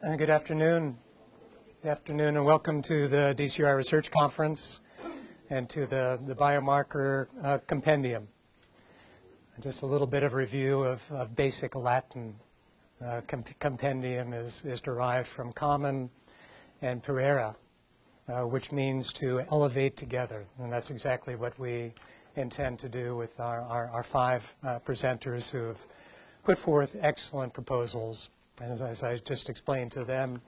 Good afternoon. Good afternoon, and welcome to the DCRI Research Conference and to the Biomarker Compendium. Just a little bit of review of basic Latin. Compendium is derived from common and perere, which means to elevate together. And that's exactly what we intend to do with our five presenters who have put forth excellent proposals. And as I just explained to them,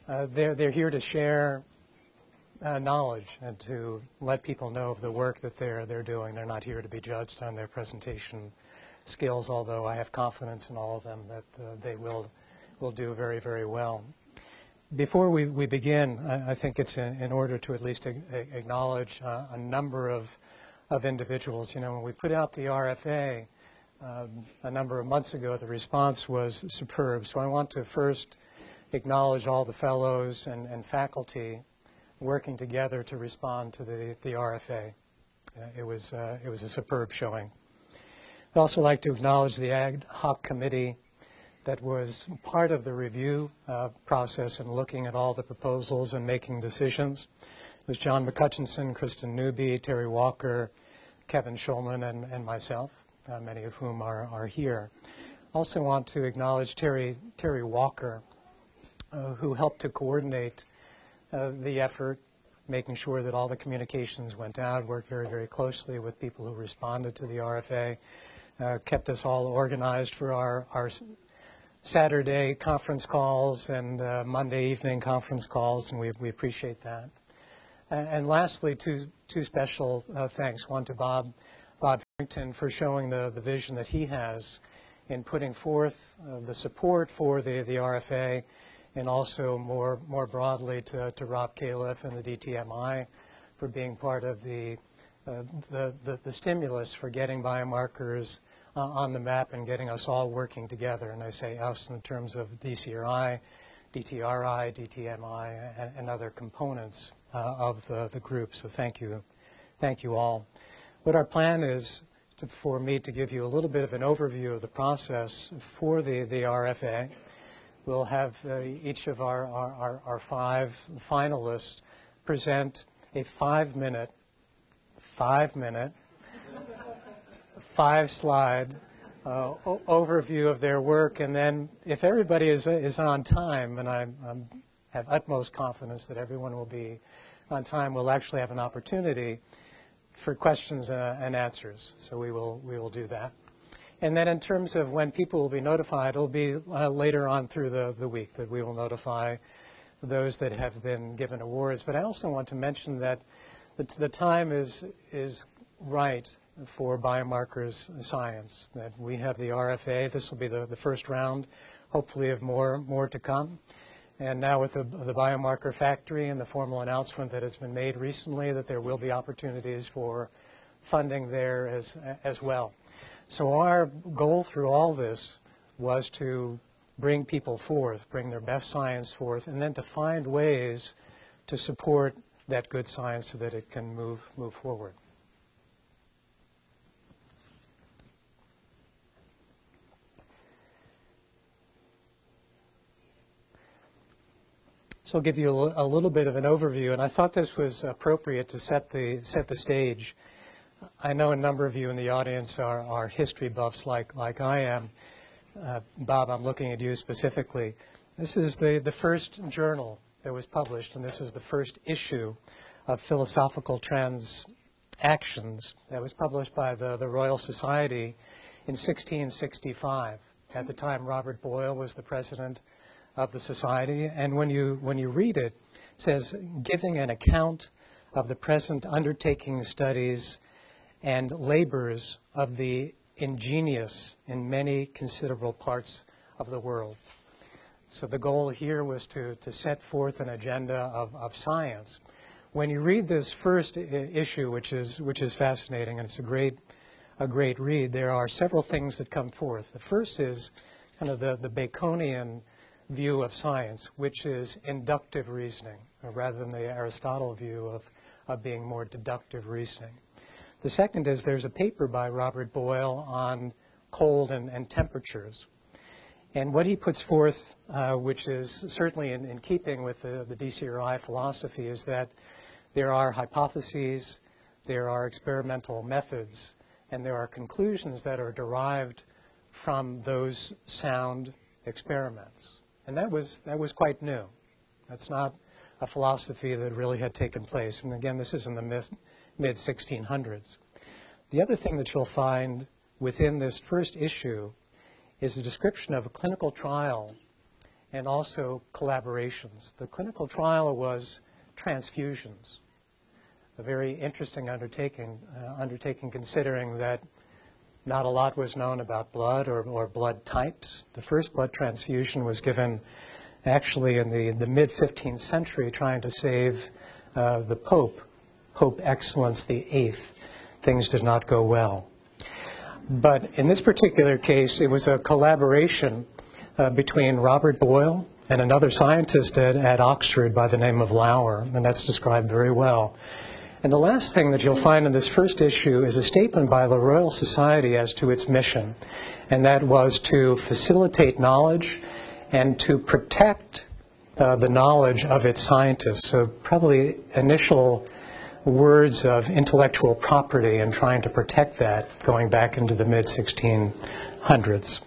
they're here to share knowledge and to let people know of the work that they're doing. They're not here to be judged on their presentation skills, although I have confidence in all of them that they will do very, very well. Before we begin, I think it's in order to at least acknowledge a number of individuals. You know, when we put out the RFA, a number of months ago, the response was superb. So I want to first acknowledge all the fellows and faculty working together to respond to the RFA. It was a superb showing. I'd also like to acknowledge the ad hoc committee that was part of the review process and looking at all the proposals and making decisions. It was John McHutchison, Kristen Newby, Terry Walker, Kevin Schulman, and myself. Many of whom are here. Also want to acknowledge Terry Walker, who helped to coordinate the effort, making sure that all the communications went out, worked very, very closely with people who responded to the RFA, kept us all organized for our Saturday conference calls and Monday evening conference calls, and we appreciate that. And lastly, two special thanks. One to Bob Harrington for showing the vision that he has in putting forth the support for the RFA, and also more broadly to Rob Califf and the DTMI for being part of the stimulus for getting biomarkers on the map and getting us all working together. And I say us in terms of DCRI, DTRI, DTMI, and other components of the group. So thank you all. What our plan is for me to give you a little bit of an overview of the process for the RFA. We'll have each of our five finalists present a 5-minute, 5-slide overview of their work, and then if everybody is on time, and I have utmost confidence that everyone will be on time, we'll actually have an opportunity for questions and answers. So we will do that. And then in terms of when people will be notified, it will be later on through the week that we will notify those that have been given awards. But I also want to mention that the time is right for biomarkers science, that we have the RFA. This will be the first round, hopefully of more to come. And now with the Biomarker Factory and the formal announcement that has been made recently that there will be opportunities for funding there as well. So our goal through all this was to bring people forth, bring their best science forth, and then to find ways to support that good science so that it can move forward. So I'll give you a little bit of an overview, and I thought this was appropriate to set the stage. I know a number of you in the audience are history buffs like I am. Bob, I'm looking at you specifically. This is the first journal that was published, and this is the first issue of Philosophical Transactions that was published by the Royal Society in 1665. At the time, Robert Boyle was the president of the society, and when you read it, it says, giving an account of the present undertaking studies and labors of the ingenious in many considerable parts of the world. So the goal here was to set forth an agenda of science. When you read this first issue, which is fascinating, and it's a great read, there are several things that come forth. The first is kind of the Baconian view of science, which is inductive reasoning, rather than the Aristotle view of being more deductive reasoning. The second is there's a paper by Robert Boyle on cold and temperatures. And what he puts forth, which is certainly in keeping with the DCRI philosophy, is that there are hypotheses, there are experimental methods, and there are conclusions that are derived from those sound experiments. And that was quite new. That's not a philosophy that really had taken place. And again, this is in the mid-1600s. The other thing that you'll find within this first issue is a description of a clinical trial and also collaborations. The clinical trial was transfusions, a very interesting undertaking considering that not a lot was known about blood or blood types. The first blood transfusion was given actually in the mid-15th century, trying to save the Pope Excellence VIII. Things did not go well. But in this particular case, it was a collaboration between Robert Boyle and another scientist at Oxford by the name of Lauer, and that's described very well. And the last thing that you'll find in this first issue is a statement by the Royal Society as to its mission, and that was to facilitate knowledge and to protect the knowledge of its scientists. So probably initial words of intellectual property and trying to protect that going back into the mid-1600s.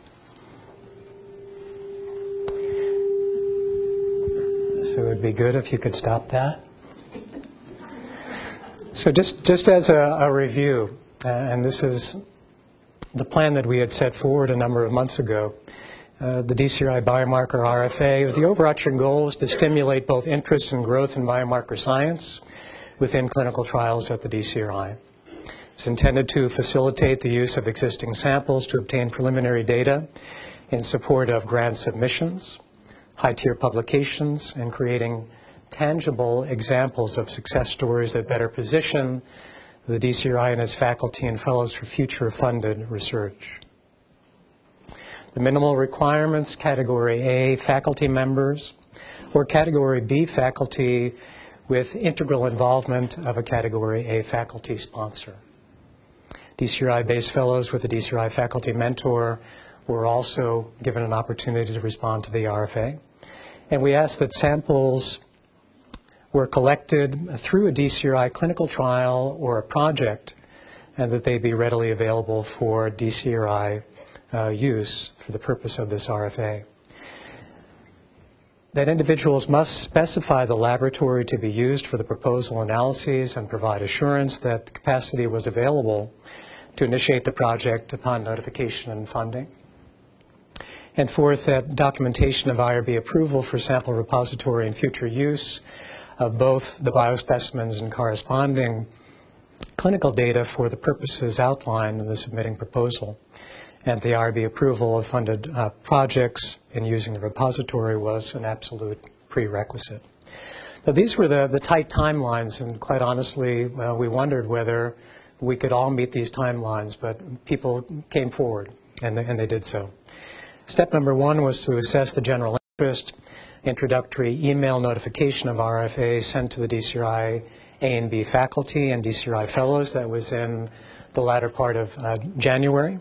So it would be good if you could stop that. So just as a review, and this is the plan that we had set forward a number of months ago, the DCRI Biomarker RFA, the overarching goal is to stimulate both interest and growth in biomarker science within clinical trials at the DCRI. It's intended to facilitate the use of existing samples to obtain preliminary data in support of grant submissions, high-tier publications, and creating tangible examples of success stories that better position the DCRI and its faculty and fellows for future funded research. The minimal requirements, Category A, faculty members, or Category B, faculty with integral involvement of a Category A faculty sponsor. DCRI-based fellows with a DCRI faculty mentor were also given an opportunity to respond to the RFA. And we asked that samples were collected through a DCRI clinical trial or a project, and that they be readily available for DCRI use for the purpose of this RFA. That individuals must specify the laboratory to be used for the proposal analyses and provide assurance that the capacity was available to initiate the project upon notification and funding. And fourth, that documentation of IRB approval for sample repository and future use of both the biospecimens and corresponding clinical data for the purposes outlined in the submitting proposal. And the IRB approval of funded projects and using the repository was an absolute prerequisite. Now, these were the tight timelines, and quite honestly, we wondered whether we could all meet these timelines, but people came forward, and they did so. Step number one was to assess the general interest. Introductory email notification of RFA sent to the DCRI A and B faculty and DCRI fellows. That was in the latter part of January.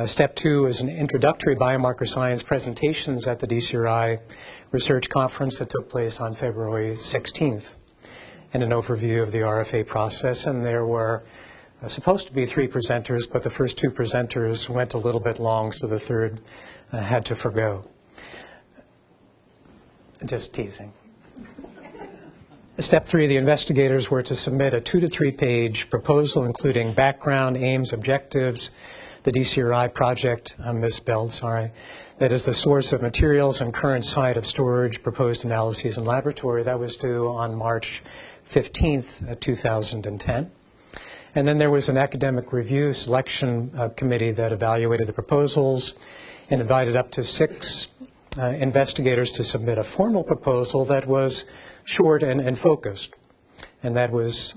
Step two is an introductory biomarker science presentations at the DCRI research conference that took place on February 16th, and an overview of the RFA process. And there were supposed to be 3 presenters, but the first 2 presenters went a little bit long, so the third had to forgo. Just teasing. Step 3, the investigators were to submit a 2 to 3 page proposal including background, aims, objectives, the DCRI project, misspelled, sorry, that is the source of materials and current site of storage, proposed analyses and laboratory. That was due on March 15th, 2010. And then there was an academic review selection committee that evaluated the proposals and invited up to 6 investigators to submit a formal proposal that was short and focused. And that was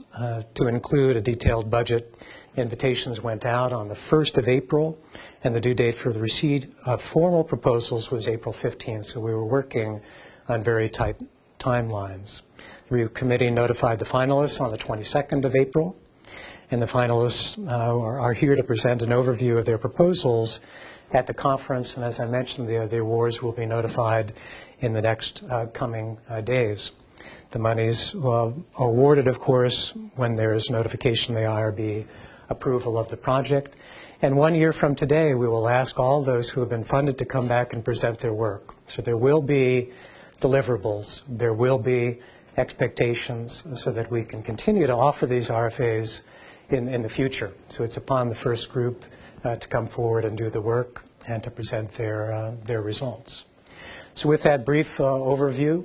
to include a detailed budget. Invitations went out on the 1st of April, and the due date for the receipt of formal proposals was April 15th, so we were working on very tight timelines. The review committee notified the finalists on the 22nd of April, and the finalists are here to present an overview of their proposals at the conference, and as I mentioned, the awards will be notified in the next coming days. The money's awarded, of course, when there is notification of the IRB approval of the project. And 1 year from today, we will ask all those who have been funded to come back and present their work. So there will be deliverables. There will be expectations so that we can continue to offer these RFAs in the future. So it's upon the first group to come forward and do the work and to present their results. So with that brief overview,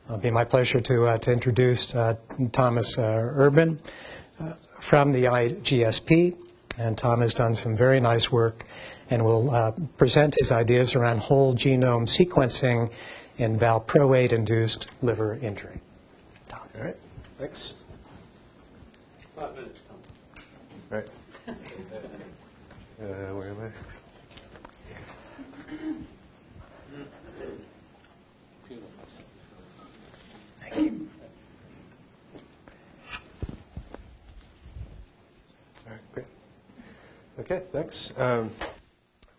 it'll be my pleasure to introduce Thomas Urban from the IGSP. And Tom has done some very nice work and will present his ideas around whole genome sequencing in valproate-induced liver injury. Tom. All right. Thanks. 5 minutes, Tom. All right. Where am I? Thank you. All right, great. Okay, thanks. I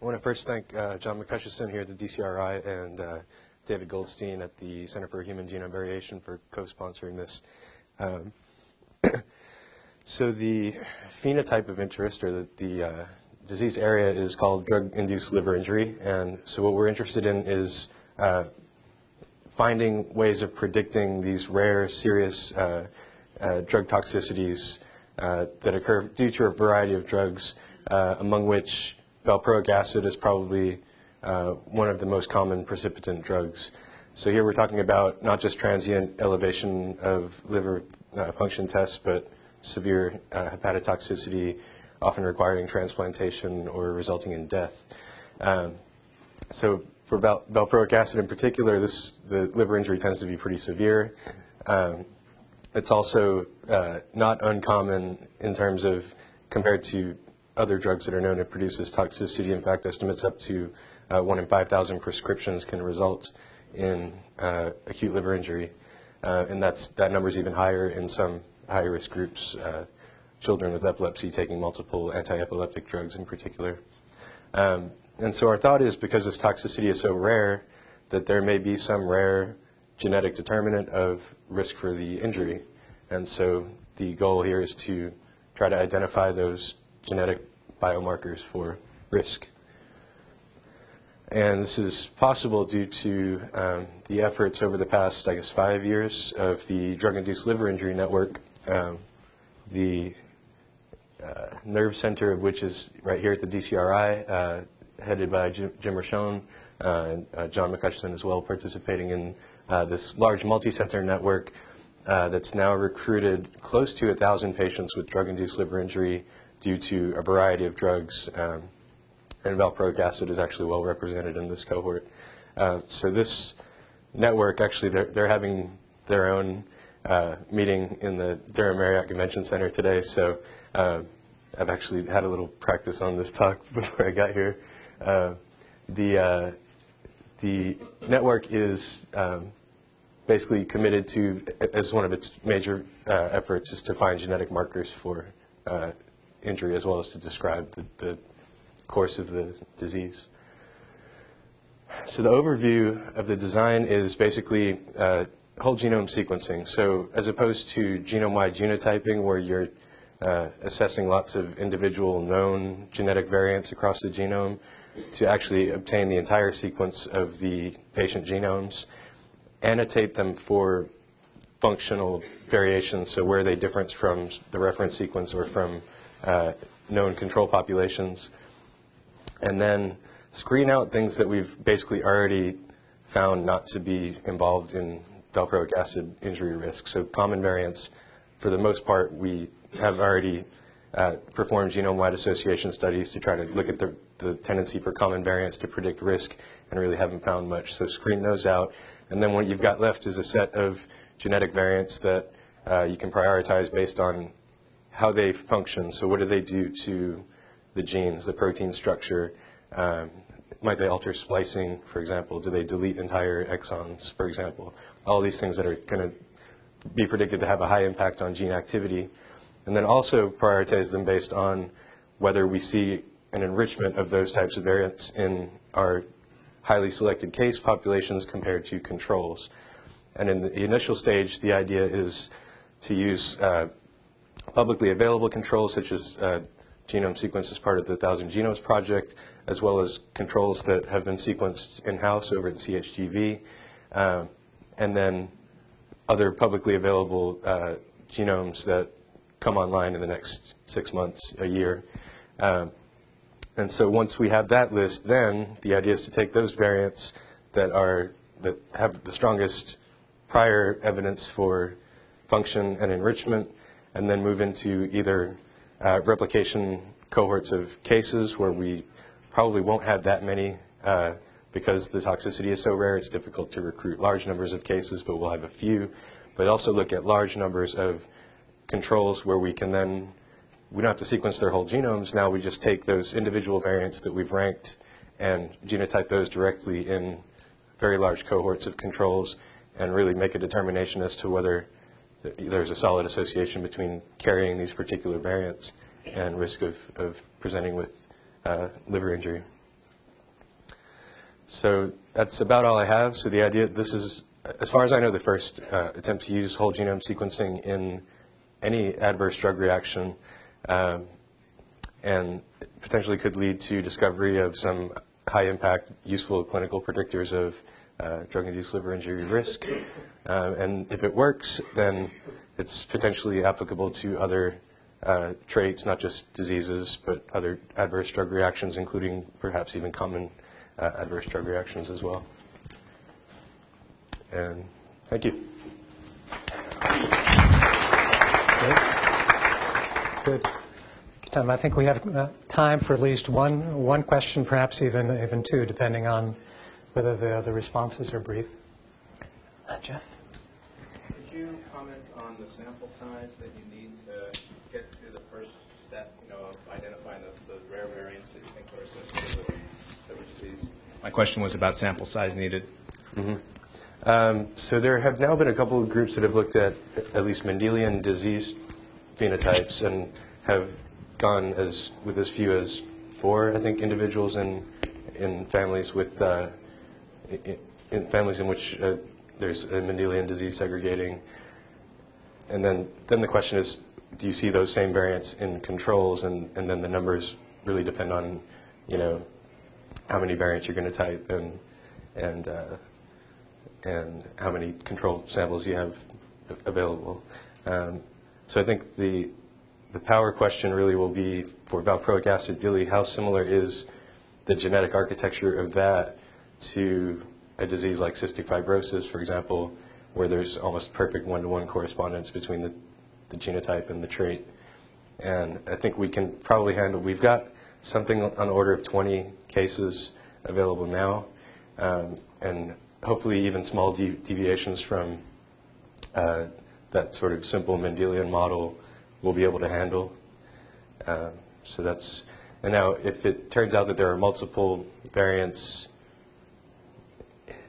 want to first thank John McHutchison here at the DCRI and David Goldstein at the Center for Human Genome Variation for co-sponsoring this. So the phenotype of interest, or the disease area, is called drug-induced liver injury. And so what we're interested in is finding ways of predicting these rare, serious drug toxicities that occur due to a variety of drugs, among which valproic acid is probably one of the most common precipitant drugs. So here we're talking about not just transient elevation of liver function tests, but severe hepatotoxicity, often requiring transplantation or resulting in death. So for valproic acid in particular, the liver injury tends to be pretty severe. It's also not uncommon in terms of compared to other drugs that are known to produce this toxicity. In fact, estimates up to 1 in 5,000 prescriptions can result in acute liver injury. And that number is even higher in some high-risk groups, children with epilepsy taking multiple anti-epileptic drugs in particular. And so our thought is, because this toxicity is so rare, that there may be some rare genetic determinant of risk for the injury. And so the goal here is to try to identify those genetic biomarkers for risk. And this is possible due to the efforts over the past, 5 years of the Drug-Induced Liver Injury Network, the nerve center of which is right here at the DCRI, headed by Jim Rochon, and John McHutchison as well, participating in this large multi-center network that's now recruited close to 1,000 patients with drug-induced liver injury due to a variety of drugs, and valproic acid is actually well represented in this cohort. So this network, actually, they're having their own meeting in the Durham Marriott Convention Center today, so I've actually had a little practice on this talk before I got here. The network is basically committed to, as one of its major efforts, is to find genetic markers for injury, as well as to describe the course of the disease. So the overview of the design is basically whole genome sequencing. So as opposed to genome-wide genotyping, where you're assessing lots of individual known genetic variants across the genome, to actually obtain the entire sequence of the patient genomes, annotate them for functional variations, so where they differ from the reference sequence or from known control populations, and then screen out things that we've basically already found not to be involved in valproic acid injury risk. So common variants, for the most part, we have already performed genome-wide association studies to try to look at the tendency for common variants to predict risk, and really haven't found much. So screen those out. And then what you've got left is a set of genetic variants that you can prioritize based on how they function. So what do they do to the genes, the protein structure? Might they alter splicing, for example? Do they delete entire exons, for example? All these things that are going to be predicted to have a high impact on gene activity. And then also prioritize them based on whether we see and enrichment of those types of variants in our highly selected case populations compared to controls. And in the initial stage, the idea is to use publicly available controls such as genome sequence as part of the 1,000 Genomes Project, as well as controls that have been sequenced in-house over at CHGV, and then other publicly available genomes that come online in the next 6 months, a year. And so once we have that list, then the idea is to take those variants that have the strongest prior evidence for function and enrichment, and then move into either replication cohorts of cases where we probably won't have that many because the toxicity is so rare, it's difficult to recruit large numbers of cases, but we'll have a few. But also look at large numbers of controls where we can then, we don't have to sequence their whole genomes. Now we just take those individual variants that we've ranked and genotype those directly in very large cohorts of controls and really make a determination as to whether there's a solid association between carrying these particular variants and risk of presenting with liver injury. So that's about all I have. So the idea, this is, as far as I know, the first attempt to use whole genome sequencing in any adverse drug reaction, and potentially could lead to discovery of some high-impact, useful clinical predictors of drug-induced liver injury risk. And if it works, then it's potentially applicable to other traits, not just diseases, but other adverse drug reactions, including perhaps even common adverse drug reactions as well. And thank you. Good. I think we have time for at least one question, perhaps even two, depending on whether the responses are brief. Jeff? Could you comment on the sample size that you need to get to the first step, of identifying those rare variants that you think are associated with liver disease? My question was about sample size needed. Mm-hmm. So there have now been a couple of groups that have looked at least Mendelian disease phenotypes and have gone with as few as 4, I think, individuals in families with in families in which there's a Mendelian disease segregating. And then the question is, do you see those same variants in controls? And then the numbers really depend on, how many variants you're going to type and how many control samples you have available. So I think the power question really will be for valproic acid DILI, how similar is the genetic architecture of that to a disease like cystic fibrosis, for example, where there's almost perfect one-to-one correspondence between the genotype and the trait. And I think we can probably handle, we've got something on the order of 20 cases available now, and hopefully even small deviations from that sort of simple Mendelian model we'll be able to handle. So that's, and now if it turns out that there are multiple variants,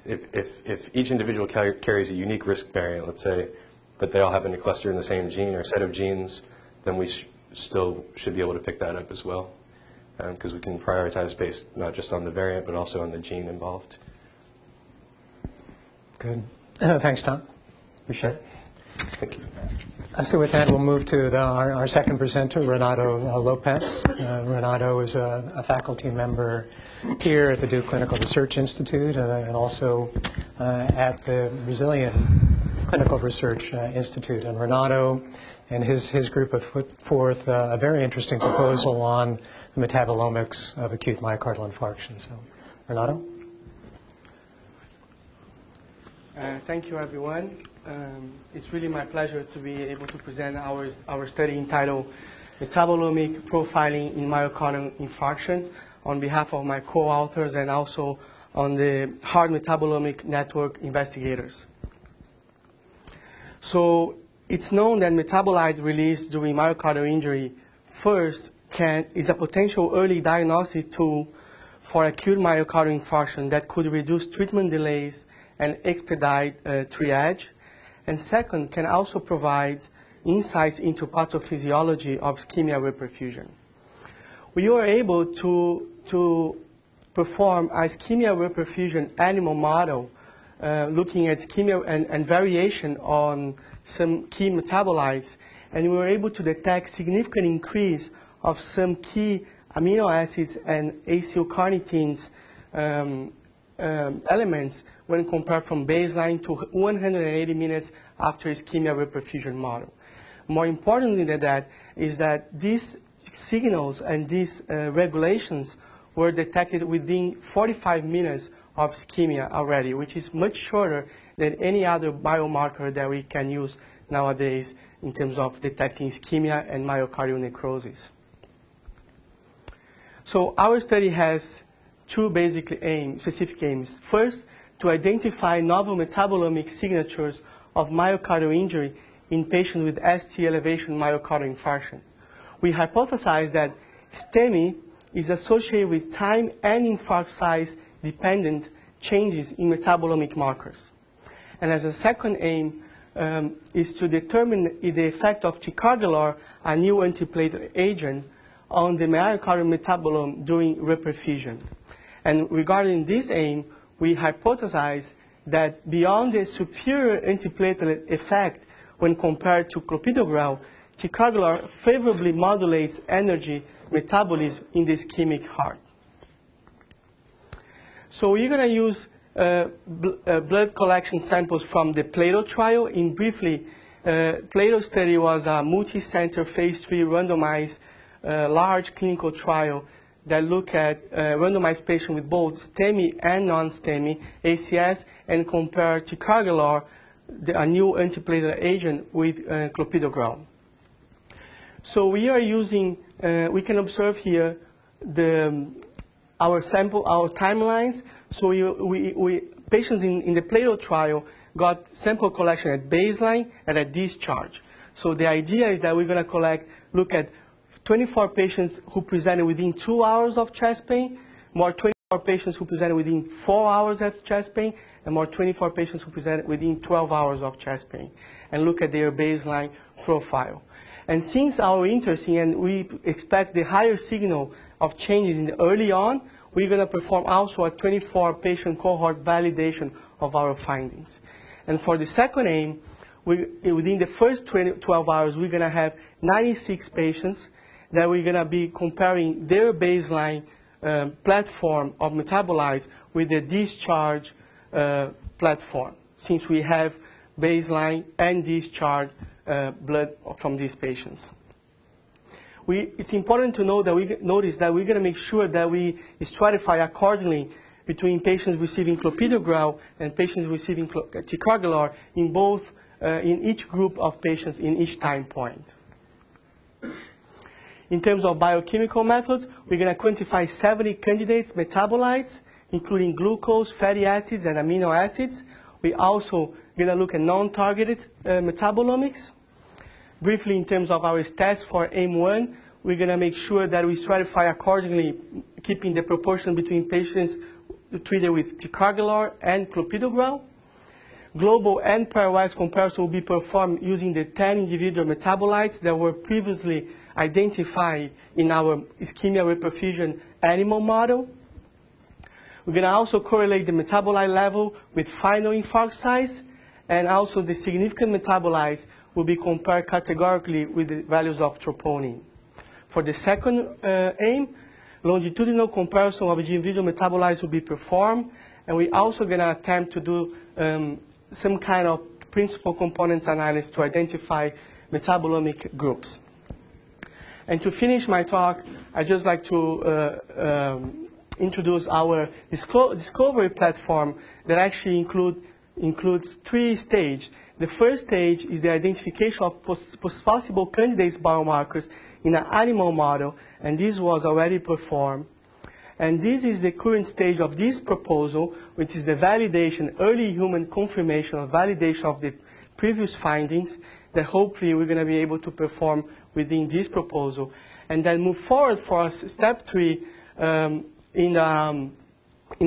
if each individual carries a unique risk variant, let's say, but they all happen to cluster in the same gene or set of genes, then we still should be able to pick that up as well, because we can prioritize based not just on the variant, but also on the gene involved. Good. Thanks, Tom. Appreciate it. Thank you. So with that, we'll move to our second presenter, Renato Lopes. Renato is a faculty member here at the Duke Clinical Research Institute and also at the Brazilian Clinical Research Institute. And Renato and his group have put forth a very interesting proposal on the metabolomics of acute myocardial infarction. So, Renato? Thank you, everyone. It's really my pleasure to be able to present our study entitled Metabolomic Profiling in Myocardial Infarction on behalf of my co-authors and also on the Heart Metabolomic Network investigators. So it's known that metabolite release during myocardial injury first is a potential early diagnostic tool for acute myocardial infarction that could reduce treatment delays and expedite triage. And second, can also provide insights into pathophysiology of ischemia reperfusion. we were able to perform a ischemia reperfusion animal model looking at ischemia and variation on some key metabolites, and we were able to detect significant increase of some key amino acids and acylcarnitines elements when compared from baseline to 180 minutes after ischemia reperfusion model. More importantly than that is that these signals and these regulations were detected within 45 minutes of ischemia already, which is much shorter than any other biomarker that we can use nowadays in terms of detecting ischemia and myocardial necrosis. So our study has two basic specific aims. First, to identify novel metabolomic signatures of myocardial injury in patients with ST elevation myocardial infarction. We hypothesize that STEMI is associated with time and infarct size dependent changes in metabolomic markers. And as a second aim is to determine the effect of ticagrelor, a new antiplatelet agent, on the myocardial metabolome during reperfusion. And regarding this aim, we hypothesize that beyond the superior antiplatelet effect when compared to clopidogrel, ticagrelor favorably modulates energy metabolism in the ischemic heart. So we're going to use blood collection samples from the Plato trial. In briefly, Plato study was a multi-center phase 3 randomized large clinical trial that looked at randomized patients with both STEMI and non-STEMI ACS and compared ticagrelor, a new antiplatelet agent, with clopidogrel. So we are using, we can observe here our timelines. So patients in the Plato trial got sample collection at baseline and at discharge. So the idea is that we're going to look at 24 patients who presented within 2 hours of chest pain, more 24 patients who presented within 4 hours of chest pain, and more 24 patients who presented within 12 hours of chest pain, and look at their baseline profile. And since our interest and we expect the higher signal of changes in the early on, we're going to perform also a 24-patient cohort validation of our findings. And for the second aim, within the first 12 hours, we're going to have 96 patients that we're going to be comparing their baseline platform of metabolites with the discharge platform, since we have baseline and discharge blood from these patients. It's important to know that notice that we're going to make sure that we stratify accordingly between patients receiving clopidogrel and patients receiving ticagrelor in each group of patients in each time point. In terms of biochemical methods, we're going to quantify 70 candidates metabolites, including glucose, fatty acids, and amino acids. We also going to look at non-targeted metabolomics. Briefly, in terms of our stats for aim 1, we're going to make sure that we stratify accordingly, keeping the proportion between patients treated with ticagrelor and clopidogrel. Global and pairwise comparison will be performed using the 10 individual metabolites that were previously identified in our ischemia reperfusion animal model. We're going to also correlate the metabolite level with final infarct size, and also the significant metabolites will be compared categorically with the values of troponin. For the second aim, longitudinal comparison of individual metabolites will be performed, and we're also going to attempt to do some kind of principal components analysis to identify metabolomic groups. And to finish my talk, I'd just like to introduce our discovery platform that actually includes 3 stages. The first stage is the identification of possible candidates biomarkers in an animal model, and this was already performed. And this is the current stage of this proposal, which is the validation, early human confirmation or validation of the previous findings that hopefully we're going to be able to perform within this proposal. And then move forward for step 3 in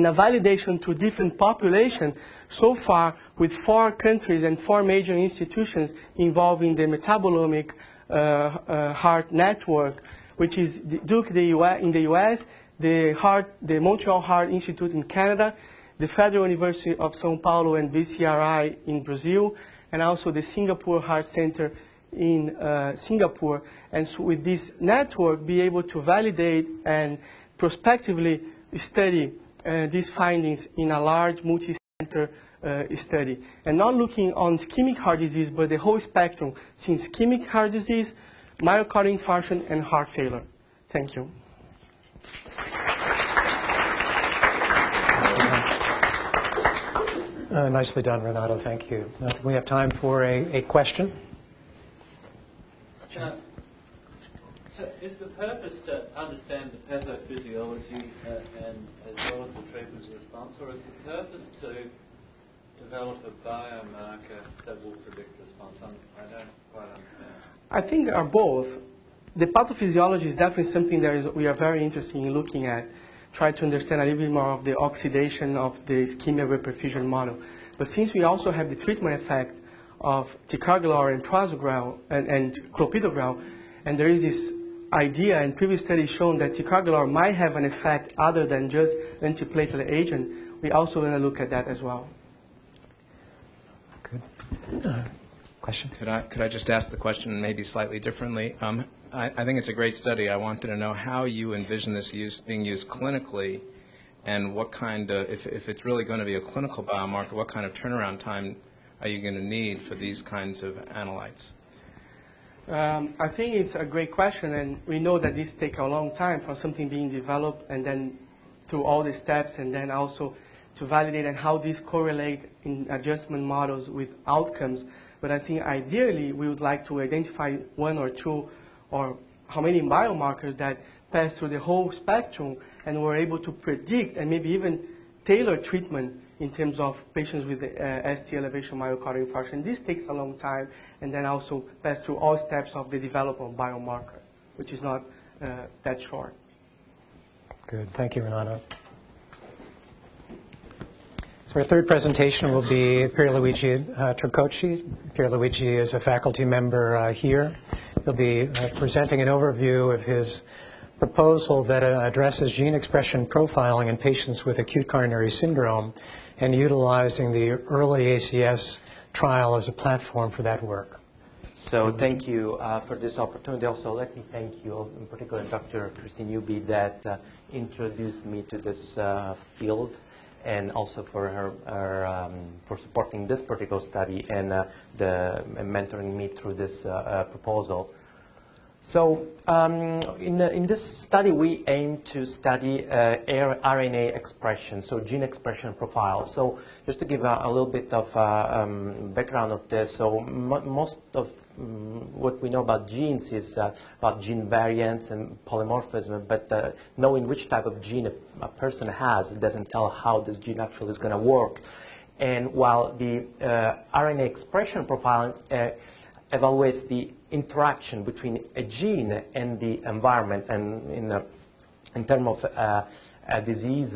a validation to different populations, so far with 4 countries and 4 major institutions involving the metabolomic heart network, which is Duke in the U.S., the Montreal Heart Institute in Canada, the Federal University of São Paulo and DCRI in Brazil, and also the Singapore Heart Center in Singapore. And so with this network, be able to validate and prospectively study these findings in a large multi-center study. And not looking on ischemic heart disease, but the whole spectrum, since ischemic heart disease, myocardial infarction, and heart failure. Thank you. Nicely done, Renato. Thank you. We have time for a question. So is the purpose to understand the pathophysiology and as well as the treatment response, or is the purpose to develop a biomarker that will predict response? I don't quite understand. I think are both. The pathophysiology is definitely something that we are very interested in looking at, try to understand a little bit more of the oxidation of the ischemia-reperfusion model. But since we also have the treatment effect of ticagrelor and prasugrel and clopidogrel, and there is this idea and previous studies shown that ticagrelor might have an effect other than just antiplatelet agent, we also want to look at that as well. Good. Question? Could I just ask the question maybe slightly differently? I think it's a great study. I wanted to know how you envision this being used clinically, and what kind of, if it's really going to be a clinical biomarker, what kind of turnaround time are you going to need for these kinds of analytes? I think it's a great question, and we know that this takes a long time for something being developed and then through all the steps, and then also to validate and how these correlate in adjustment models with outcomes. But I think ideally we would like to identify one or two or how many biomarkers that pass through the whole spectrum and we're able to predict and maybe even tailor treatment in terms of patients with ST elevation myocardial infarction. This takes a long time, and then also pass through all steps of the development of biomarker, which is not that short. Good. Thank you, Renato. So our third presentation will be Pierluigi Tricoci. Pierluigi is a faculty member here. He'll be presenting an overview of his proposal that addresses gene expression profiling in patients with acute coronary syndrome and utilizing the early ACS trial as a platform for that work. So thank you for this opportunity. Also, let me thank you, in particular Dr. Christine Newby, that introduced me to this field, and also for her for supporting this particular study and mentoring me through this proposal. So in this study, we aim to study RNA expression, so gene expression profile. So just to give a little bit of background of this, so most of what we know about genes is about gene variants and polymorphism, but knowing which type of gene a person has, it doesn't tell how this gene actually is going to work. And while the RNA expression profiling evaluates the interaction between a gene and the environment, and in terms of a disease,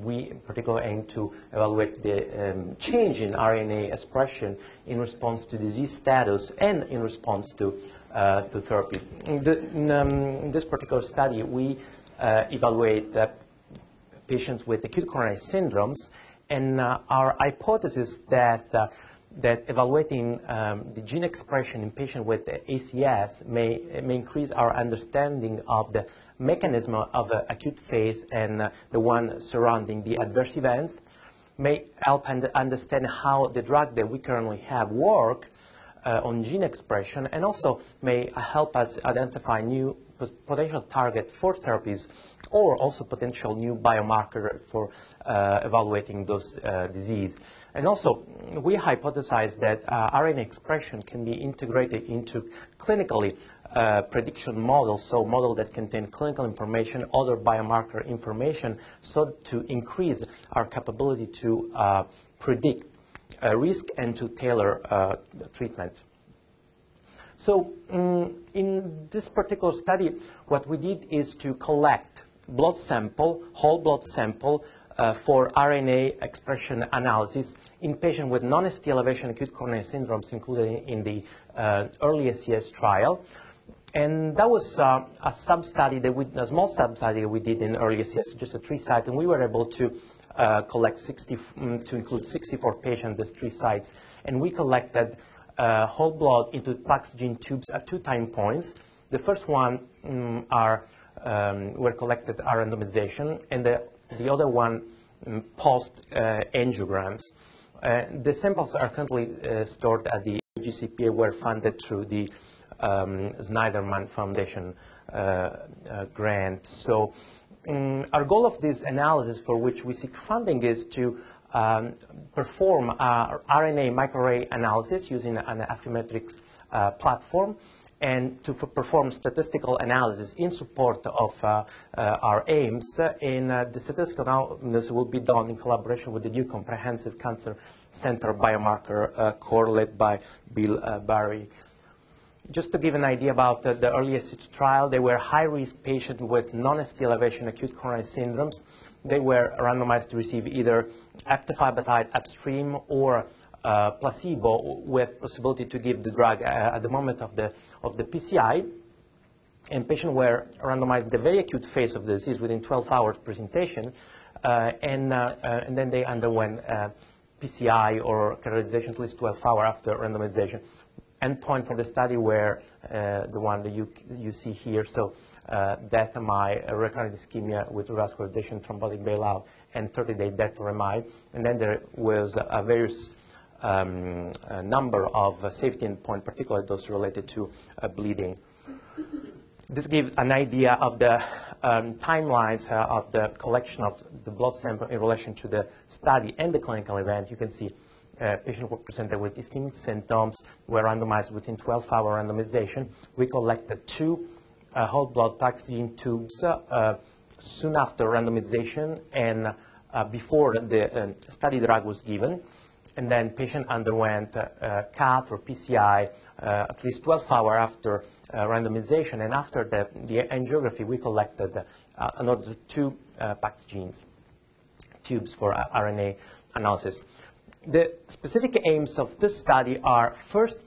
we particularly aim to evaluate the change in RNA expression in response to disease status and in response to therapy. In this particular study, we evaluate patients with acute coronary syndromes, and our hypothesis that evaluating the gene expression in patients with ACS may increase our understanding of the mechanism of the acute phase and the one surrounding the adverse events, may help understand how the drug that we currently have work on gene expression, and also may help us identify new potential target for therapies, or also potential new biomarker for evaluating those disease. And also, we hypothesize that RNA expression can be integrated into clinically prediction models, so models that contain clinical information, other biomarker information, so to increase our capability to predict risk and to tailor treatment. So in this particular study, what we did is to collect blood sample, whole blood sample, for RNA expression analysis in patients with non-ST elevation acute coronary syndromes included in the early ACS trial. And that was a sub-study, a small sub-study that we did in early ACS, just a 3 sites, and we were able to collect to include 64 patients, these 3 sites, and we collected whole blood into Povsic tubes at 2 time points. The first one were collected at randomization, and the other one post angiograms. The samples are currently stored at the GCPA, were funded through the Snyderman Foundation grant. So our goal of this analysis, for which we seek funding, is to perform RNA microarray analysis using an Affymetrix platform, and to perform statistical analysis in support of our aims. And the statistical analysis will be done in collaboration with the new Comprehensive Cancer Center Biomarker core led by Bill Barry. Just to give an idea about the early ACH trial, they were high-risk patients with non-ST elevation acute coronary syndromes. They were randomized to receive either eptifibatide upstream or placebo, with possibility to give the drug at the moment of the PCI. And patients were randomized in the very acute phase of the disease within 12 hours presentation, and then they underwent PCI or catheterization at least 12 hours after randomization. Endpoint for the study were the one that you see here. So death MI, recurrent ischemia with vascular addition, thrombotic bailout, and 30-day death to MI. And then there was a various number of safety endpoints, particularly those related to bleeding. This gives an idea of the timelines of the collection of the blood sample in relation to the study and the clinical event. You can see patients were presented with ischemic symptoms, were randomized within 12-hour randomization. We collected 2 whole blood Povsic tubes soon after randomization and before the study drug was given. And then patient underwent CAT or PCI at least 12 hours after randomization. And after the angiography, we collected another 2 Povsic tubes for RNA analysis. The specific aims of this study are, first,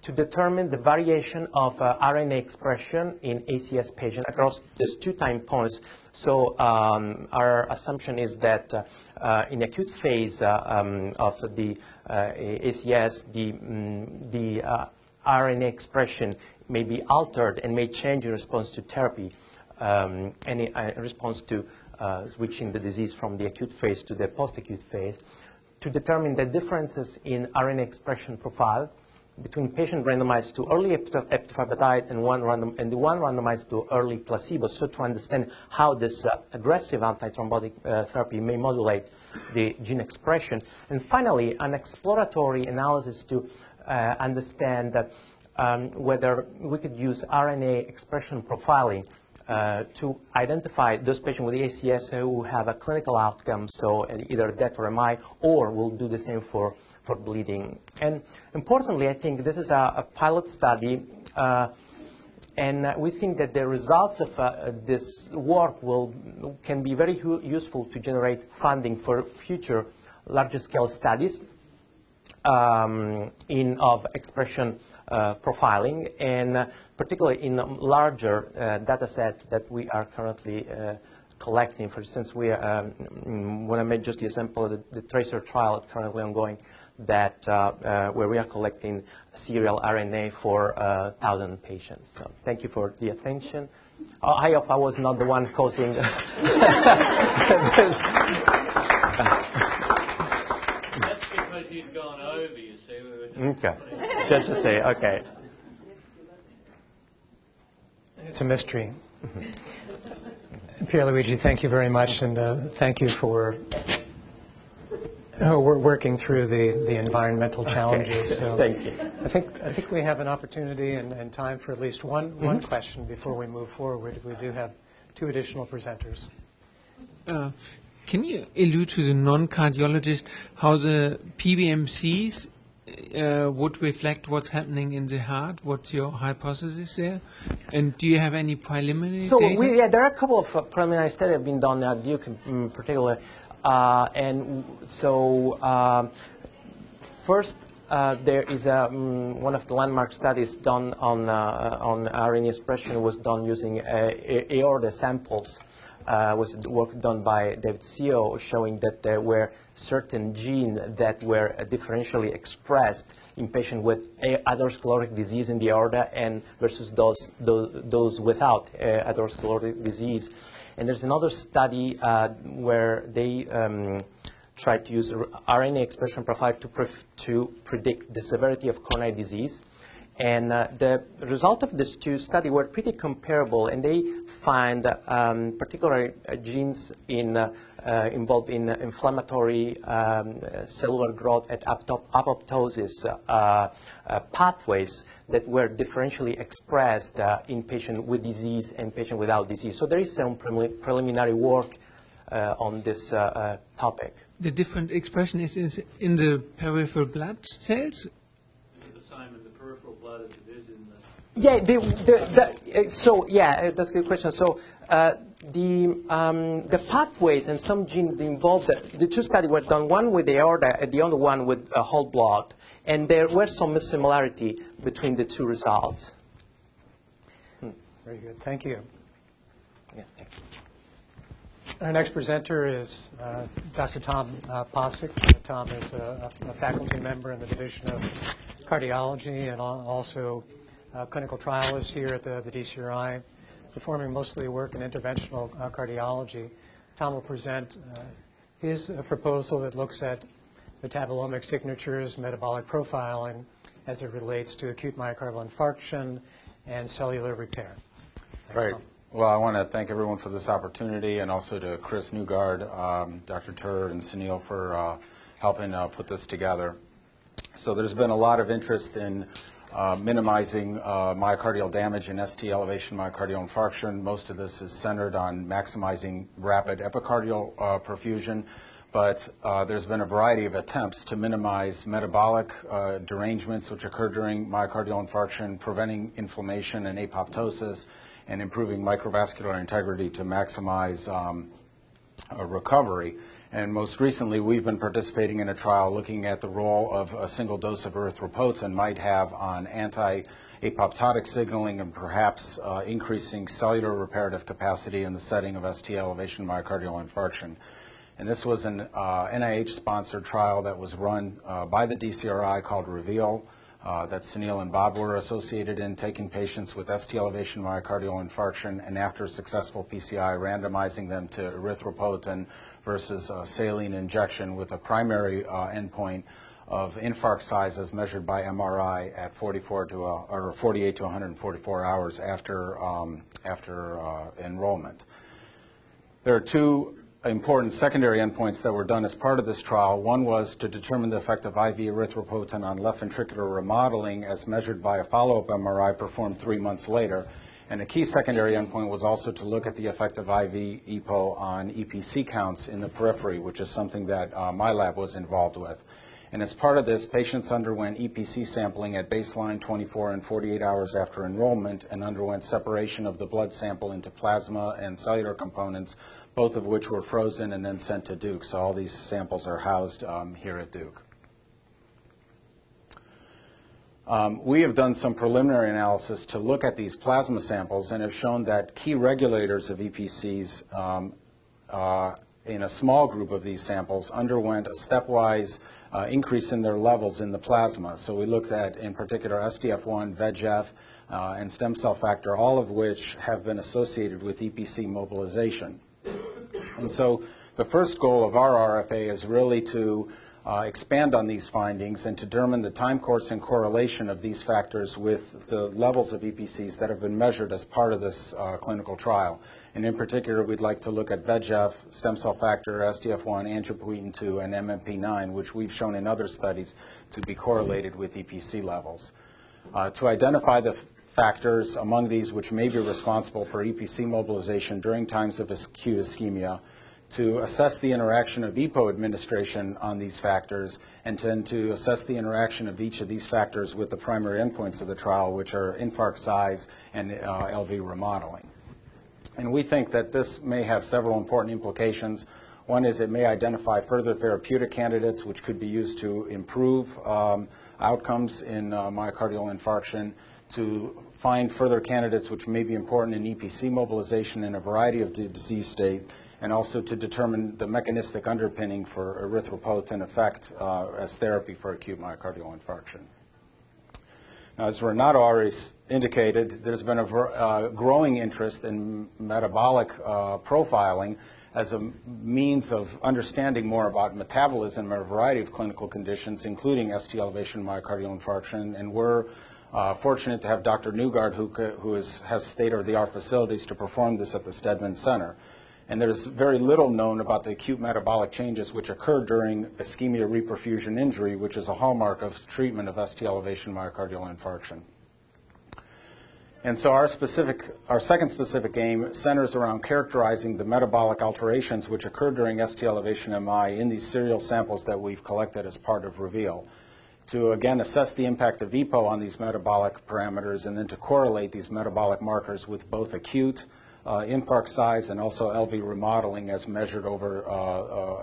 to determine the variation of RNA expression in ACS patients across these 2 time points. So our assumption is that in acute phase of the ACS, the RNA expression may be altered and may change in response to therapy, in response to switching the disease from the acute phase to the post-acute phase. To determine the differences in RNA expression profile between patients randomized to early eptifibatide and the one randomized to early placebo, so to understand how this aggressive antithrombotic therapy may modulate the gene expression. And finally, an exploratory analysis to understand whether we could use RNA expression profiling to identify those patients with ACS who have a clinical outcome, so either death or MI, or will do the same for bleeding. And importantly, I think this is a pilot study, and we think that the results of this work can be very useful to generate funding for future larger scale studies of expression profiling, and particularly in larger data set that we are currently collecting. For instance, we when I made just the example of the tracer trial currently ongoing, that where we are collecting serial RNA for 1,000 patients. So thank you for the attention. I hope I was not the one causing this. That's because you've gone over, you see. We were just Okay. Just to say, okay. It's a mystery. Pierluigi, thank you very much, and thank you for we're working through the environmental challenges. Okay. So thank you. I think we have an opportunity and time for at least one question before we move forward. We do have 2 additional presenters. Can you allude to the non-cardiologist how the PBMCs would reflect what's happening in the heart? What's your hypothesis there? And do you have any preliminary data? There are a couple of preliminary studies that have been done at Duke in particular. And so first, there is one of the landmark studies done on RNA expression was done using aorta samples. Was work done by David Seo showing that there were certain genes that were differentially expressed in patients with atherosclerotic disease in the aorta and versus those without atherosclerotic disease. And there's another study where they tried to use RNA expression profile to predict the severity of coronary disease. And the result of these two studies were pretty comparable, and they find particular genes involved in inflammatory cellular growth at apoptosis pathways that were differentially expressed in patients with disease and patients without disease. So there is some preliminary work on this topic. The different expression is in the peripheral blood cells? Yeah, that's a good question. So the pathways and some genes involved, the two studies were done, one with the aorta and the other one with whole blood, and there were some similarity between the two results. Very good. Thank you. Yeah, thank you. Our next presenter is Dr. Tom Povsic. Tom is a faculty member in the Division of Cardiology and also clinical trialist here at the DCRI, performing mostly work in interventional cardiology. Tom will present his proposal that looks at metabolomic signatures, metabolic profiling as it relates to acute myocardial infarction and cellular repair. Thanks, Right. Tom. Well, I want to thank everyone for this opportunity, and also to Chris Newgard, Dr. Tur, and Sunil for helping put this together. So there's been a lot of interest in minimizing myocardial damage in ST elevation myocardial infarction. Most of this is centered on maximizing rapid epicardial perfusion, but there's been a variety of attempts to minimize metabolic derangements which occur during myocardial infarction, preventing inflammation and apoptosis, and improving microvascular integrity to maximize recovery. And most recently, we've been participating in a trial looking at the role of a single dose of erythropoietin might have on anti-apoptotic signaling and perhaps increasing cellular reparative capacity in the setting of ST elevation myocardial infarction. And this was an NIH-sponsored trial that was run by the DCRI called REVEAL, that Sunil and Bob were associated in, taking patients with ST elevation myocardial infarction and after successful PCI, randomizing them to erythropoietin versus saline injection with a primary endpoint of infarct size as measured by MRI at 48 to 144 hours after enrollment. There are two important secondary endpoints that were done as part of this trial. One was to determine the effect of IV erythropoietin on left ventricular remodeling as measured by a follow-up MRI performed 3 months later. And a key secondary endpoint was also to look at the effect of IV EPO on EPC counts in the periphery, which is something that my lab was involved with. And as part of this, patients underwent EPC sampling at baseline, 24 and 48 hours after enrollment, and underwent separation of the blood sample into plasma and cellular components, both of which were frozen and then sent to Duke. So all these samples are housed here at Duke. We have done some preliminary analysis to look at these plasma samples and have shown that key regulators of EPCs in a small group of these samples underwent a stepwise increase in their levels in the plasma. So we looked at, in particular, SDF1, VEGF, and stem cell factor, all of which have been associated with EPC mobilization. And so the first goal of our RFA is really to expand on these findings and to determine the time course and correlation of these factors with the levels of EPCs that have been measured as part of this clinical trial. And in particular, we'd like to look at VEGF, stem cell factor, SDF1, angiopoietin-2, and MMP9, which we've shown in other studies to be correlated with EPC levels. To identify the factors among these which may be responsible for EPC mobilization during times of acute ischemia, to assess the interaction of EPO administration on these factors, and then to assess the interaction of each of these factors with the primary endpoints of the trial, which are infarct size and LV remodeling. And we think that this may have several important implications. One is it may identify further therapeutic candidates which could be used to improve outcomes in myocardial infarction, to find further candidates which may be important in EPC mobilization in a variety of disease state, and also to determine the mechanistic underpinning for erythropoietin effect as therapy for acute myocardial infarction. Now, as Renato already indicated, there's been a growing interest in metabolic profiling as a means of understanding more about metabolism in a variety of clinical conditions, including ST elevation myocardial infarction. And we're fortunate to have Dr. Newgard, who has state-of-the-art facilities to perform this at the Stedman Center. And there's very little known about the acute metabolic changes which occur during ischemia reperfusion injury, which is a hallmark of treatment of ST elevation myocardial infarction. And so our second specific aim centers around characterizing the metabolic alterations which occur during ST elevation MI in these serial samples that we've collected as part of REVEAL, to again assess the impact of EPO on these metabolic parameters, and then to correlate these metabolic markers with both acute infarct size and also LV remodeling as measured over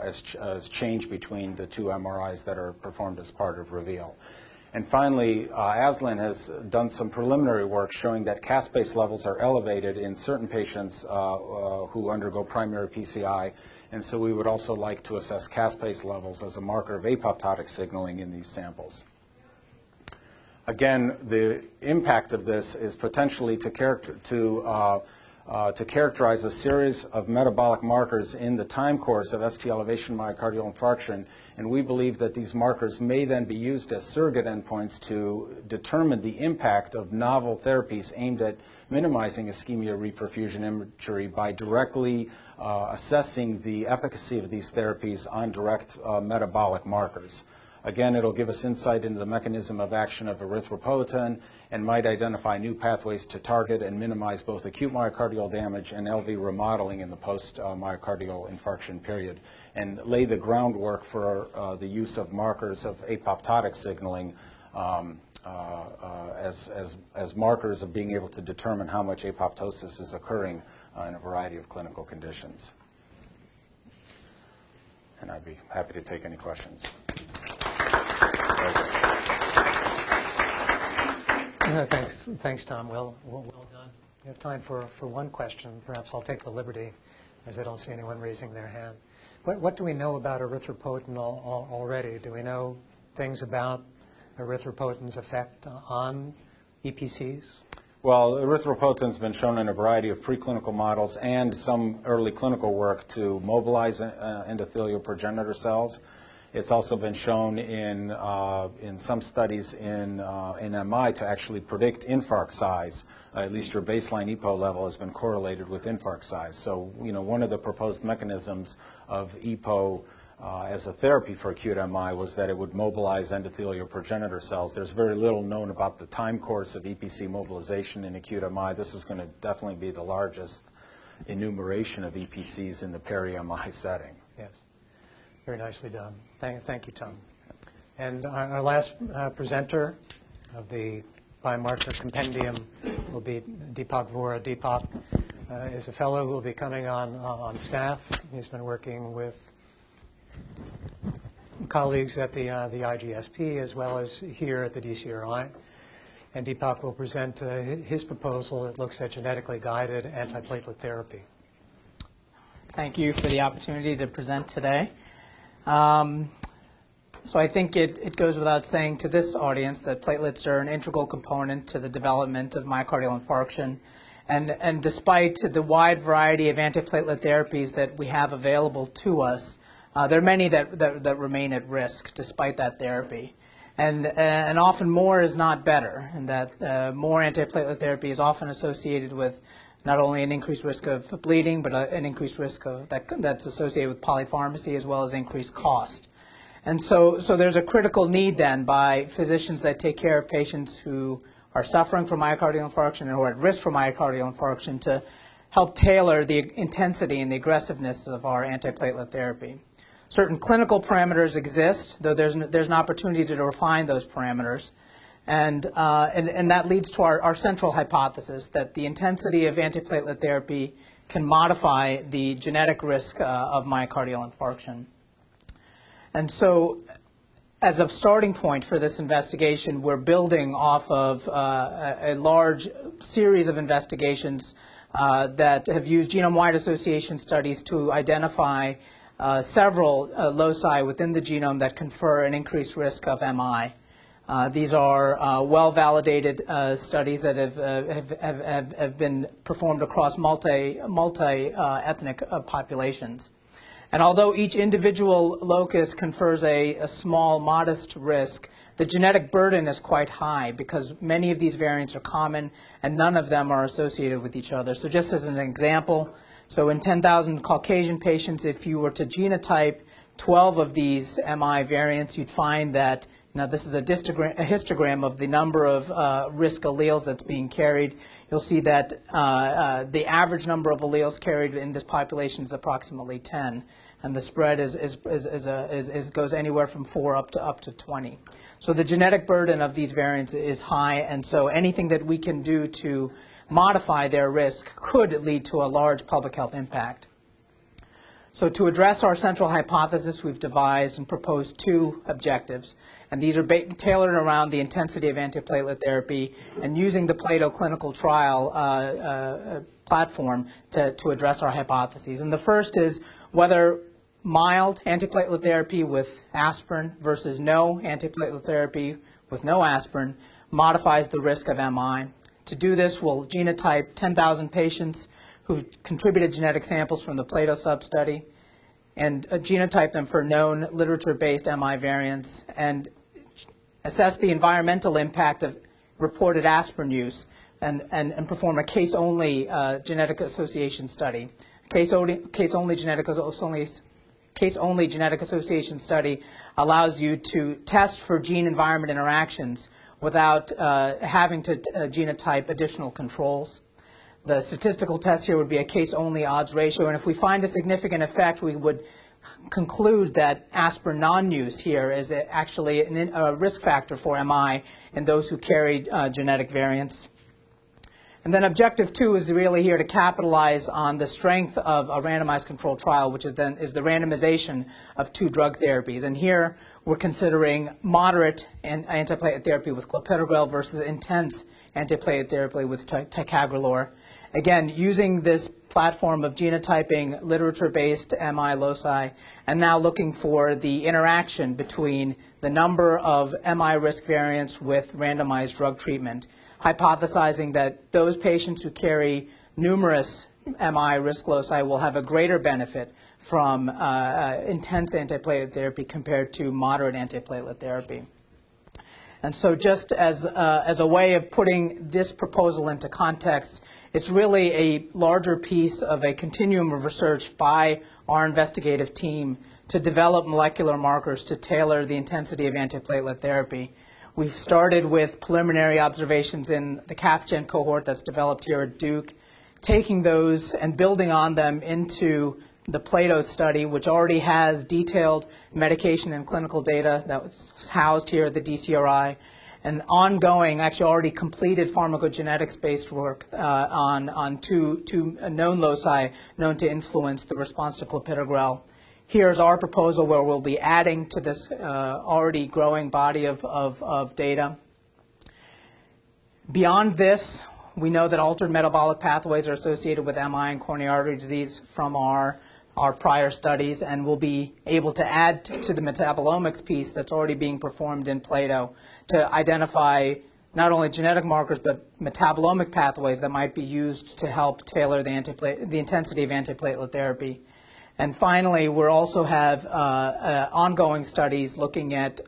as change between the two MRIs that are performed as part of REVEAL. And finally, Aslan has done some preliminary work showing that caspase levels are elevated in certain patients who undergo primary PCI, and so we would also like to assess caspase levels as a marker of apoptotic signaling in these samples. Again, the impact of this is potentially to characterize a series of metabolic markers in the time course of ST elevation myocardial infarction, and we believe that these markers may then be used as surrogate endpoints to determine the impact of novel therapies aimed at minimizing ischemia reperfusion injury by directly assessing the efficacy of these therapies on direct metabolic markers. Again, it'll give us insight into the mechanism of action of erythropoietin and might identify new pathways to target and minimize both acute myocardial damage and LV remodeling in the post-myocardial infarction period, and lay the groundwork for the use of markers of apoptotic signaling as markers of being able to determine how much apoptosis is occurring in a variety of clinical conditions. And I'd be happy to take any questions. Thanks, Tom. Well done. We have time for one question. Perhaps I'll take the liberty, as I don't see anyone raising their hand. What do we know about erythropoietin already? Do we know things about erythropoietin's effect on EPCs? Well, erythropoietin's been shown in a variety of preclinical models and some early clinical work to mobilize endothelial progenitor cells. It's also been shown in some studies in MI to actually predict infarct size. At least your baseline EPO level has been correlated with infarct size. So, one of the proposed mechanisms of EPO as a therapy for acute MI was that it would mobilize endothelial progenitor cells. There's very little known about the time course of EPC mobilization in acute MI. This is going to definitely be the largest enumeration of EPCs in the peri-MI setting. Yes. Very nicely done. Thank you, Tom. And our last presenter of the Biomarker Compendium will be Deepak Voora. Deepak is a fellow who will be coming on staff. He's been working with colleagues at the IGSP as well as here at the DCRI. And Deepak will present his proposal that looks at genetically guided antiplatelet therapy. Thank you for the opportunity to present today. So I think it goes without saying to this audience that platelets are an integral component to the development of myocardial infarction. And despite the wide variety of antiplatelet therapies that we have available to us, there are many that remain at risk despite that therapy. And often more is not better, and that more antiplatelet therapy is often associated with not only an increased risk of bleeding, but an increased risk that's associated with polypharmacy as well as increased cost. And so there's a critical need then by physicians that take care of patients who are suffering from myocardial infarction and who are at risk for myocardial infarction to help tailor the intensity and the aggressiveness of our antiplatelet therapy. Certain clinical parameters exist, though there's an opportunity to refine those parameters. And that leads to our central hypothesis that the intensity of antiplatelet therapy can modify the genetic risk of myocardial infarction. And so, as a starting point for this investigation, we're building off of a large series of investigations that have used genome-wide association studies to identify several loci within the genome that confer an increased risk of MI. These are well-validated studies that have been performed across multi-ethnic populations. And although each individual locus confers a small, modest risk, the genetic burden is quite high because many of these variants are common and none of them are associated with each other. So just as an example, so in 10,000 Caucasian patients, if you were to genotype 12 of these MI variants, you'd find that, now this is a histogram of the number of risk alleles that's being carried. You'll see that the average number of alleles carried in this population is approximately 10, and the spread goes anywhere from 4 up to 20. So the genetic burden of these variants is high, and so anything that we can do to modify their risk could lead to a large public health impact. So to address our central hypothesis, we've devised and proposed 2 objectives. And these are tailored around the intensity of antiplatelet therapy and using the Plato clinical trial platform to address our hypotheses. And the first is whether mild antiplatelet therapy with aspirin versus no antiplatelet therapy with no aspirin modifies the risk of MI. To do this, we'll genotype 10,000 patients who've contributed genetic samples from the Plato sub-study and genotype them for known literature-based MI variants and assess the environmental impact of reported aspirin use and perform a case-only genetic association study. Case-only genetic association study allows you to test for gene-environment interactions without having to genotype additional controls. The statistical test here would be a case-only odds ratio, and if we find a significant effect, we would conclude that aspirin non-use here is actually a risk factor for MI in those who carry genetic variants. And then objective 2 is really here to capitalize on the strength of a randomized controlled trial, which is the randomization of 2 drug therapies. And here we're considering moderate antiplatelet therapy with clopidogrel versus intense antiplatelet therapy with ticagrelor. Again, using this platform of genotyping literature-based MI loci and now looking for the interaction between the number of MI risk variants with randomized drug treatment, hypothesizing that those patients who carry numerous MI risk loci will have a greater benefit from intense antiplatelet therapy compared to moderate antiplatelet therapy. And so just as a way of putting this proposal into context, it's really a larger piece of a continuum of research by our investigative team to develop molecular markers to tailor the intensity of antiplatelet therapy. We've started with preliminary observations in the CathGen cohort that's developed here at Duke, taking those and building on them into the Plato study, which already has detailed medication and clinical data that was housed here at the DCRI, and ongoing, actually already completed pharmacogenetics-based work on two known loci known to influence the response to clopidogrel. Here's our proposal where we'll be adding to this already growing body of data. Beyond this, we know that altered metabolic pathways are associated with MI and coronary artery disease from our prior studies, and we'll be able to add to the metabolomics piece that's already being performed in Plato to identify not only genetic markers but metabolomic pathways that might be used to help tailor the intensity of antiplatelet therapy. And finally, we also have ongoing studies looking at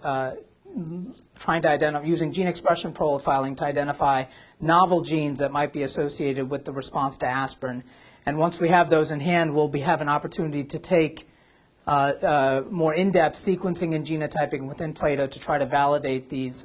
trying to identify, using gene expression profiling to identify novel genes that might be associated with the response to aspirin. And once we have those in hand, we'll have an opportunity to take more in-depth sequencing and genotyping within Plato to try to validate these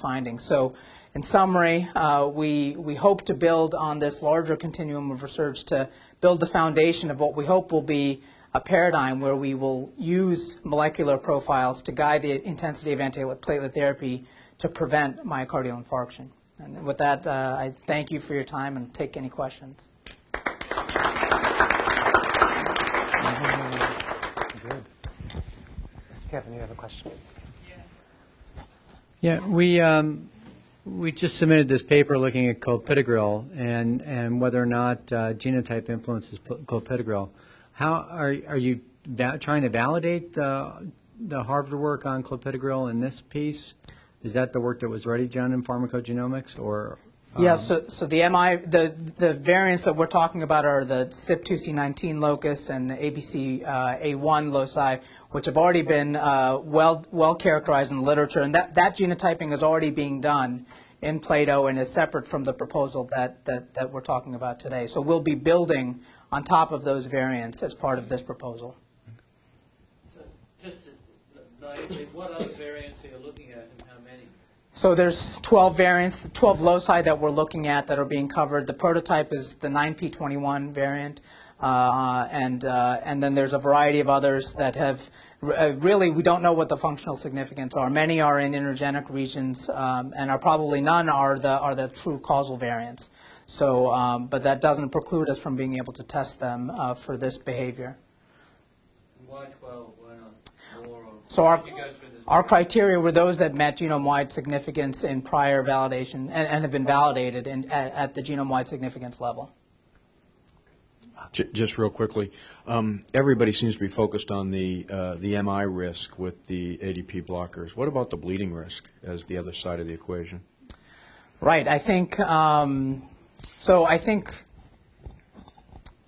findings. So, in summary, we hope to build on this larger continuum of research to build the foundation of what we hope will be a paradigm where we will use molecular profiles to guide the intensity of antiplatelet therapy to prevent myocardial infarction. And with that, I thank you for your time and take any questions. Good. Kevin, you have a question? Yeah, we just submitted this paper looking at clopidogrel and whether or not genotype influences clopidogrel. How are you trying to validate the Harvard work on clopidogrel in this piece? Is that the work that was already done in pharmacogenomics, or? Yes, so the variants that we're talking about are the CYP2C19 locus and the ABCA1 loci, which have already been well characterized in the literature, and that genotyping is already being done in Plato and is separate from the proposal that we're talking about today. So we'll be building on top of those variants as part of this proposal. So just naively, what other variants are you looking at and how many? So there's 12 variants, 12 loci that we're looking at that are being covered. The prototype is the 9p21 variant, and then there's a variety of others that have really we don't know what the functional significance are. Many are in intergenic regions, and are probably none are the true causal variants. So, but that doesn't preclude us from being able to test them for this behavior. Why 12? Why not more? So our criteria were those that met genome-wide significance in prior validation and have been validated at the genome-wide significance level. Just real quickly, everybody seems to be focused on the MI risk with the ADP blockers. What about the bleeding risk as the other side of the equation? Right. I think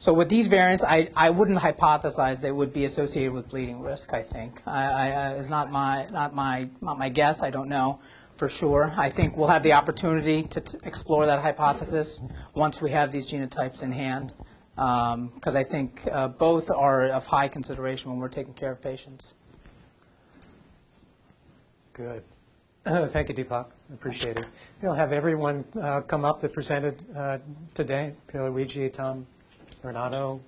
so. With these variants, I wouldn't hypothesize they would be associated with bleeding risk. I think it's not my guess. I don't know for sure. I think we'll have the opportunity to explore that hypothesis once we have these genotypes in hand, because I think both are of high consideration when we're taking care of patients. Good. Thank you, Deepak. Appreciate it. We'll have everyone come up that presented today. Pierluigi, Tom, Renato.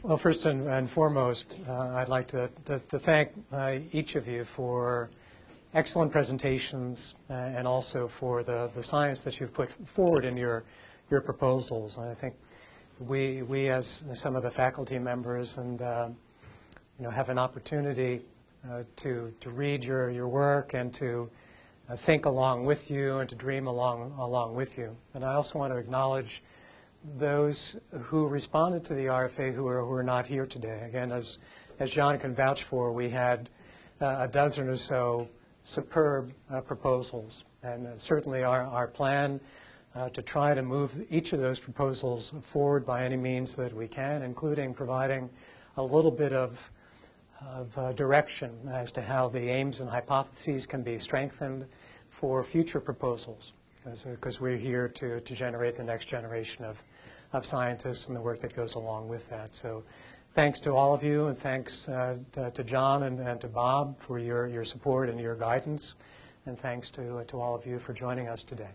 Well, first and foremost, I'd like to thank each of you for excellent presentations and also for the science that you've put forward in your proposals. And I think we as some of the faculty members and have an opportunity to read your work and to think along with you and to dream along with you. And I also want to acknowledge those who responded to the RFA who are not here today. Again, as John can vouch for, we had a dozen or so superb proposals, and certainly our plan to try to move each of those proposals forward by any means that we can, including providing a little bit of direction as to how the aims and hypotheses can be strengthened for future proposals, because we're here to generate the next generation of scientists and the work that goes along with that. So thanks to all of you, and thanks to John and to Bob for your support and your guidance, and thanks to all of you for joining us today.